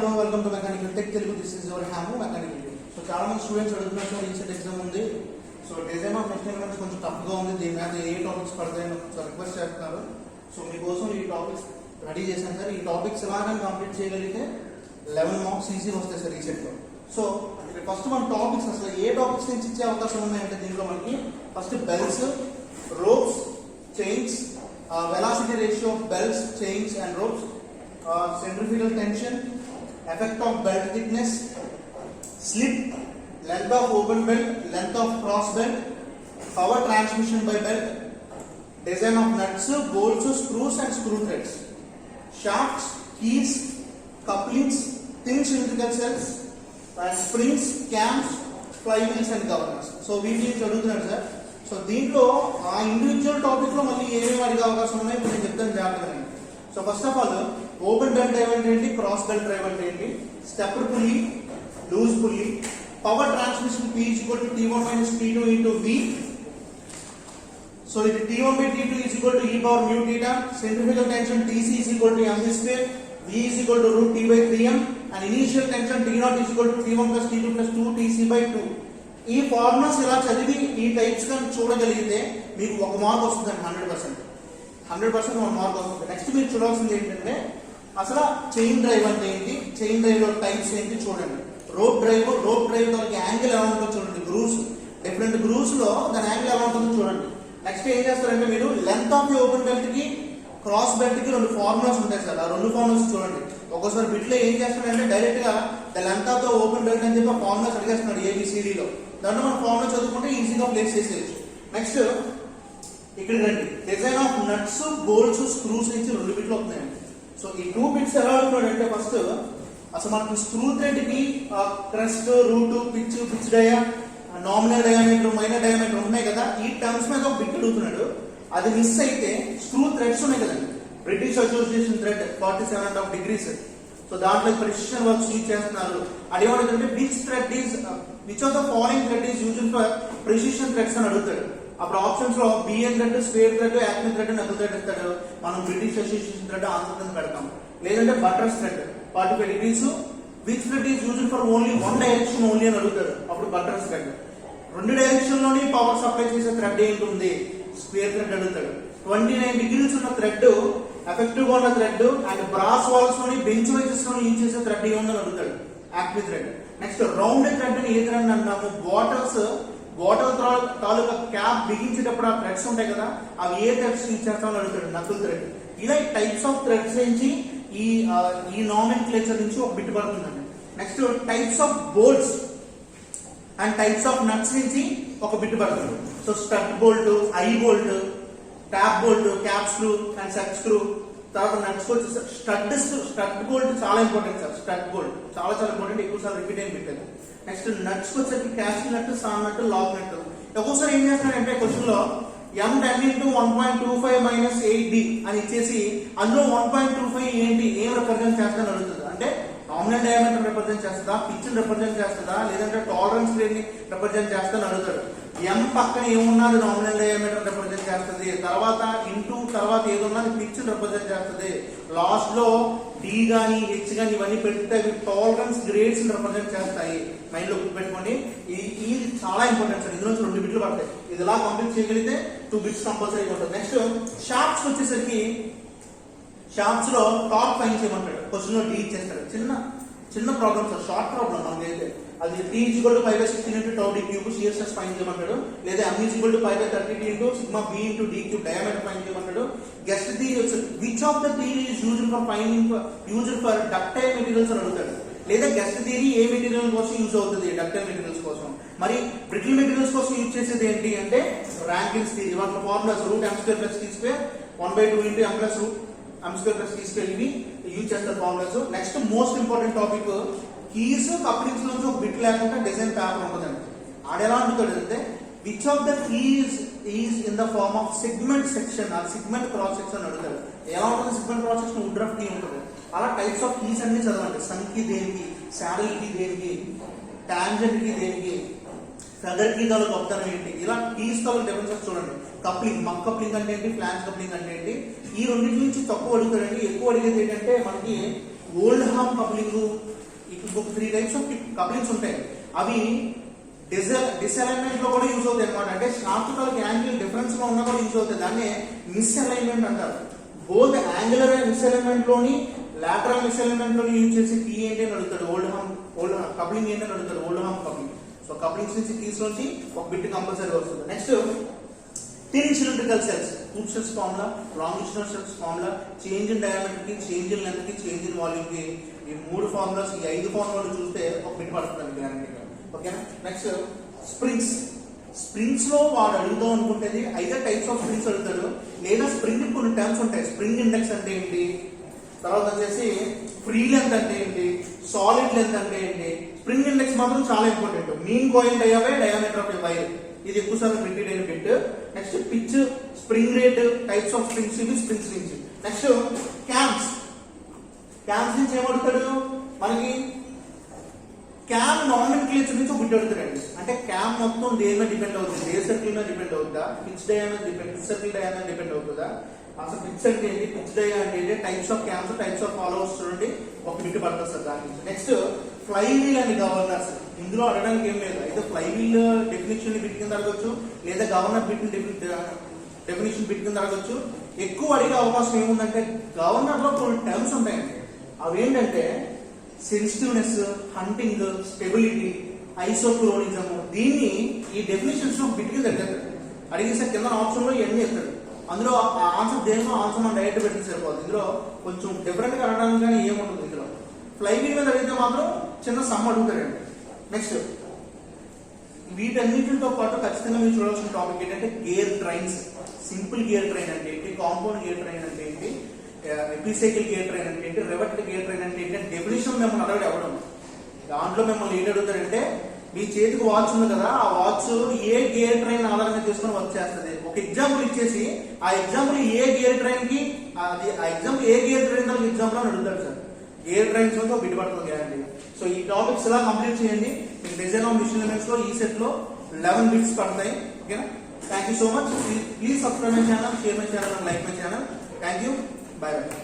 Hello welcome to mechanical tech Telugu. This is your హ్యాము mechanical. So చాలా మంది students అడుగుతున్నారు రీసెంట్ ఎగ్జామ్ ఉంది, so design of machine elements కొంచెం టఫ్గా ఉంది, దీని మీద ఏ టాపిక్స్ పడతాయని రిక్వెస్ట్ చేస్తున్నారు. సో మీకోసం ఈ టాపిక్స్ రెడీ చేశాను సార్. ఈ టాపిక్స్ ఎలాగని కంప్లీట్ చేయగలిగితే 11 మార్క్స్ ఈజీగా వస్తాయి సార్ రీసెంట్లో. సో ఫస్ట్ మన టాపిక్స్ అసలు ఏ టాపిక్స్ నుంచి ఇచ్చే అవకాశం ఉన్నాయంటే దీంట్లో మనకి first belts, ropes, chains, velocity ratio of belts, chains and ropes, centrifugal tension, effect of belt thickness, slip, length of open belt, length of cross belt, power transmission by belt, design of nuts, bolts, screws and screw threads, shafts, keys, couplings, thin cylindrical cells and springs, cams, flywheels and governors. So వీటి నుంచి అడుగుతున్నారు sir. So దీంట్లో ఆ individual topic లో మళ్ళీ ఏమేమి అడిగే అవకాశం ఉన్నాయి ఇప్పుడు నేను చెప్తాను జాగ్రత్తగా. So first of all open belt drive అంటే ఏంటి, క్రాస్ బెల్ట్ డ్రైవ్ అంటే ఏంటి, stepped pulley, loose pulley, power transmission P equal to T1 minus T2 into V. So ఇది T1 by T2 is equal to E power mu θ. Centrifugal tension TC is equal to mv square, V is equal to root T by 3m and initial tension T0 is equal to T1 plus T2 plus 2TC by 2. ఈ formulas ఇలా చదివి ఈ types కానీ చూడగలిగితే మీకు 1 mark వస్తుంది 100% 1 mark వస్తుంది. Next మీరు చూడాల్సింది ఏంటంటే అసలు చైన్ డ్రైవ్ అంటే ఏంటి, చైన్ డ్రైవ్ లో టైప్స్ ఏంటి చూడండి. రోప్ డ్రైవ్ దానికి యాంగిల్ ఎలా ఉంటుందో చూడండి. గ్రూవ్స్, డిఫరెంట్ గ్రూవ్స్ లో దాని యాంగిల్ ఎలా ఉంటుందో చూడండి. నెక్స్ట్ ఏం చేస్తారంటే మీరు length of the open belt కి క్రాస్ బెల్ట్ కి 2 ఫార్ములాస్ ఉంటాయి సార్. ఆ 2 ఫార్ములాస్ చూడండి. ఒక్కోసారి బిట్లో ఏం చేస్తాడంటే డైరెక్ట్ గా the length of the open belt అని చెప్పి ఆ ఫార్ములాస్ అడిగేస్తున్నాడు ఏబిసిడిలో. దాంట్లో మనం ఫార్ములా చదువుకుంటే ఈజీగా ప్లేస్ చేసేయచ్చు. నెక్స్ట్ ఇక్కడ రండి, design of nuts, bolts, screws నుంచి 2 బిట్లు వస్తున్నాయండి. సో ఈ 2 బిట్స్ ఎలా అడుగుతున్నాడు అంటే ఫస్ట్ అసలు మనకి స్క్రూ థ్రెడ్ కి క్రెస్ట్, రూట్, పిచ్ డయా, నామినల్ డయామీటర్, మైనర్ డయామీటర్ ఉన్నాయి కదా. ఈ టర్మ్స్ మీద ఒక బిట్ అడుగుతున్నాడు. అది మిస్ అయితే స్క్రూ థ్రెడ్స్ ఉన్నాయి కదండి, British association thread 47.5 degrees. So దాంట్లో ప్రెసిషన్ వర్క్స్ యూజ్ చేస్తున్నారు. అదేమంటే which of the following thread is used for precision threads అని అడుగుతాడు. అప్పుడు ఆప్షన్స్ లో BN thread, square thread, acme thread, knuckle thread ఇస్తాడు. మనం బ్రిటిష్ అసోసియేషన్ థ్రెడ్ ఆన్సర్ కింద పెడతాం. లేదంటే buttress thread 45 degrees. Which thread is used for only 1 direction only అని అడుగుతాడు. అప్పుడు బటర్స్ థ్రెడ్. 2 డైరెక్షన్ లోని పవర్ సప్లై చేసే థ్రెడ్ ఏంటుంది, స్క్వేర్ థ్రెడ్ అడుగుతాడు. 29 degrees ఉన్న థ్రెడ్, ఎఫెక్టివ్ గా ఉన్న థ్రెడ్ అండ్ బ్రాస్ వాల్స్ లోని బెంచ్ వైజెస్ లోని యూజ్ చేసే థ్రెడ్ ఏముందని అడుగుతాడు, యాక్మే థ్రెడ్. నెక్స్ట్ రౌండ్ థ్రెడ్ ని ఏ థ్రెడ్ అంటాము, బాటిల్ తాలూకా క్యాప్ బిగించేటప్పుడు ఆ థ్రెడ్స్ ఉంటాయి కదా, అవి ఏ థ్రెడ్స్ యూజ్ చేస్తామని అడుగుతాడు, నకుల్ థ్రెడ్. ఇలా టైప్స్ ఆఫ్ థ్రెడ్స్ నుంచి ఈ నామెన్క్లేచర్ నుంచి ఒక బిట్ పడుతుందండి. Next types of bolts and types of nuts నుంచి ఒక బిట్ పడుతుంది. So stud bolt, eye bolt, tap bolt, cap screw and set screw. తర్వాత నట్స్ వచ్చి స్టడ్ బోల్ట్ చాలా ఇంపార్టెంట్ సార్. స్టడ్ బోల్ట్ చాలా ఇంపార్టెంట్, ఎక్కువ సార్లు రిపీట్ అయిన పెట్టారు. నెక్స్ట్ నట్స్ వచ్చేసరికి cast nut, sawn nut, lock nut. ఒక్కోసారి ఏం చేస్తున్నాడంటే క్వశ్చన్ లో M10 into 1.25 minus 8D అని ఇచ్చేసి అందులో 1.25 ఏంటి, ఏం రిప్రజెంట్ చేస్తుందని అడుగుతుంది. అంటే నామినల్ డయామీటర్ రిప్రజెంట్ చేస్తుందా, పిచ్ రిప్రజెంట్ చేస్తుందా, లేదంటే టాలరెన్స్ రేట్ ని రిప్రజెంట్ చేస్తుందని అడుగుతాడు. M పక్కన ఏమున్నది నామినల్ డయామీటర్ రిప్రజెంట్ చేస్తుంది, తర్వాత ఇంటూ తర్వాత ఏదున్నది పిచ్ రిప్రజెంట్ చేస్తుంది, లాస్ట్ లో D గానీ H గానీ ఇవన్నీ పెడితే అవి టాలరెన్స్ గ్రేడ్స్ రిప్రజెంట్ చేస్తాయి. మైండ్ లో గుర్తుపెట్టుకోండి. ఇది చాలా ఇంపార్టెంట్ సార్. ఇందులో 2 బిట్లు పడతాయి. ఇది ఎలా కంప్లీట్ చేయగలిగితే 2 బిట్స్ కంపల్సరీ ఉంటుంది. నెక్స్ట్ షాఫ్ట్స్ వచ్చేసరికి షాఫ్ట్స్ లో టార్క్ ఫైన్ చేయమంటాడు. క్వశ్చన్ లో D ఇచ్చేస్తాడు. చిన్న ప్రాబ్లమ్ సార్, షార్ట్ ప్రాబ్లమ్ మనకైతే. అది T equal to π by 16 into tau D cube shear stress find చేయమంటాడు. లేదా M equal to π by 32 into sigma B into D cube diameter find చేయమంటాడు. Guest theory వచ్చి which of the theory is used for ductile materials అని అడుగుతాడు. లేదా Guest theory ఏ material కోసం use అవుతుంది, డక్టైల్ మెటీరియల్స్ కోసం. మరి బ్రిటిల్ మెటీరియల్స్ కోసం యూజ్ చేసేది ఏంటి అంటే ర్యాంకిన్స్ థియరీ. వాటి formulas route m square plus t square 1/2 into m plus root m square plus t square, ఇవి యూజ్ చేస్తారు formulas. Next most important topic keys, couplings నుంచి ఒక బిట్ లేకుండా డిజైన్ పేపర్ ఉంటుందండి. ఆడెలా ఉంటుంది అంటే which of the keys is in the form of segment section or segment cross section అడుగుతారు. ఎలా ఉంటుంది segment cross section, woodruff T ఉంటుంది. అలా టైప్స్ ఆఫ్ కీస్ అన్ని చదవండి. సన్ కి దేనికి, శాడిల్ కి దేనికి, టాంజెంట్ కి దేనికి, ఫెదర్ కి దాని గొప్పతనం ఏంటి, ఇలా కీస్ తో డిఫరెన్సెస్ చూడండి. కప్లింగ్, మక్ కప్లింగ్ అంటే ఏంటి, ఫ్లాంజ్ కప్లింగ్ అంటే ఏంటి, ఈ రెండింటి నుంచి తక్కువ అడుగుతాడండి. ఎక్కువ అడిగేది ఏంటంటే మనకి ఓల్డ్ హామ్ కప్లింగ్, ఇంకొక 3 టైప్స్ ఆఫ్ కప్లింగ్స్ ఉంటాయి. అవి డిస్అలైన్మెంట్ లో కూడా యూజ్ అవుతాయి అనమాట. అంటే షాఫ్ట్ తాలూకు యాంగిల్ డిఫరెన్స్ లో ఉన్నా కూడా యూజ్ అవుతాయి. దాన్ని మిస్అలైన్మెంట్ అంటారు. బోత్ యాంగులర్ మిస్అలైన్మెంట్ లోని లాటరల్ మిస్అలైన్మెంట్ లోని యూజ్ చేసి కీ ఏంటి అని అడుగుతాడు. ఓల్డ్ కప్లింగ్ ఏంటి అని అడుగుతాడు. ఓల్డ్ హామ్ కప్లింగ్. సో కప్లింగ్స్ నుంచి కీస్ నుంచి ఒక బిట్ కంపల్సరీ వస్తుంది. Next thin cylindrical cells, tooth cells formula, longitudinal cells formula, change in diameter కి, చేంజ్ ఇన్ లెంత్ కి, చేంజ్ ఇన్ వాల్యూమ్ కి, ఈ 3 ఫార్ములాస్, ఈ 5 ఫార్ములాలు చూస్తే ఒక బిట్ పడుతుంది గ్యారంటీగా. ఓకేనా. Next springs. స్ప్రింగ్స్ లో వాడు అడుగుదాం అనుకుంటేది ఐదర్ టైప్స్ ఆఫ్ స్ప్రింగ్స్ అడుగుతాడు, లేదా స్ప్రింగ్ కొన్ని టర్మ్స్ ఉంటాయి. స్ప్రింగ్ ఇండెక్స్ అంటే ఏంటి, తర్వాత వచ్చేసి ఫ్రీ లెంత్ అంటే ఏంటి, సాలిడ్ లెంత్ అంటే ఏంటి. స్ప్రింగ్ ఇండెక్స్ మాత్రం చాలా important. Mean coil diameter of a wire, ఇది ఎక్కువ సార్లు రిపీట్ అయిన bit. Next pitch, spring rate, types of springs, ఇవి స్ప్రింగ్స్ నుంచి. Next cams. క్యామ్స్ నుంచి ఏమడుగుతాడు మనకి, క్యామ్ నామినిక్లేచర్ నుంచి ఒక బిట్ అడుగుతాడండి. అంటే క్యామ్ మొత్తం దేని మీద డిపెండ్ అవుతుంది, డే సర్కిల్ మీద డిపెండ్ అవుతుందా, పిచ్ డయా మీద పిచ్ సర్కిల్ డయా మీద డిపెండ్ అవుతుందా, అసలు పిచ్ అంటే ఏంటి, పిచ్ డయా అంటే ఏంటి, types of cams, types of followers చూడండి, ఒక బిట్ పడుతుంది సార్ దాని నుంచి. Next flywheel and governors. ఇందులో అడగడానికి ఏం లేదు, అయితే ఫ్లై వీల్ డెఫినేషన్ బిట్ కింద అడగొచ్చు, లేదా గవర్నర్ బిట్ డెఫినేషన్ బిట్ కింద అడగొచ్చు. ఎక్కువ అడిగే అవకాశం ఏముందంటే గవర్నర్ లో కొన్ని టర్మ్స్ ఉంటాయండి. అవేంటంటే సెన్సిటివ్నెస్, హంటింగ్, స్టెబిలిటీ, ఐసోక్రోనిజం. దీన్ని ఈ డెఫినేషన్స్ బిట్ కింద అడిగేసే కింద ఆప్షన్ లో ఇవన్నీ ఇస్తాడు. అందులో ఆన్సర్ దేనిలో ఆన్సర్ మనం డైరెక్ట్ పెట్టి సరిపోతుంది. ఇందులో కొంచెం డిఫరెంట్ గా అడగడానికి కానీ ఏముంటుంది. ఇందులో ఫ్లై వీల్ మీద అడిగితే మాత్రం చిన్న సమ్ అడుగుతారండి. నెక్స్ట్ వీటన్నిటితో పాటు ఖచ్చితంగా మీరు చూడాల్సిన టాపిక్ ఏంటంటే gear trains. Simple gear train అంటే ఏంటి, కాంపౌండ్ గేర్ ట్రైన్ అంటే ఏంటి, ఎపిసైకిల్ గేర్ ట్రైన్ అంటే ఏంటి, రివర్ట్ గేర్ ట్రైన్ అంటే ఏంటి, డెఫినేషన్ మిమ్మల్ని అడగడం అవ్వడం. దాంట్లో మిమ్మల్ని ఏంటి అడుగుతారంటే, మీ చేతికి వాచ్ ఉంది కదా, ఆ వాచ్ ఏ గేర్ ట్రైన్ ఆధారంగా చేసుకుని వర్క్ చేస్తుంది. ఒక ఎగ్జాంపుల్ ఇచ్చేసి ఆ ఎగ్జాంపుల్ ఏ గేర్ ట్రైన్ కి, అది ఆ ఎగ్జాంపుల్ ఏ గేర్ ట్రైన్ దానికి ఎగ్జాంపుల్ అని అడుగుతాడు సార్. గేర్ ట్రైన్స్ తో బిట్ పడుతుంది గ్యారంటీ. సో ఈ టాపిక్స్ ఇలా కంప్లీట్ చేయండి. మీకు డిజైన్ ఆఫ్ మిషన్ ఎలిమెంట్స్ లో ఈ సెట్ లో 11 బిట్స్ పడతాయి. ఓకేనా. Thank you so much. Please subscribe my channel, share my channel and like my channel. Thank you. By by.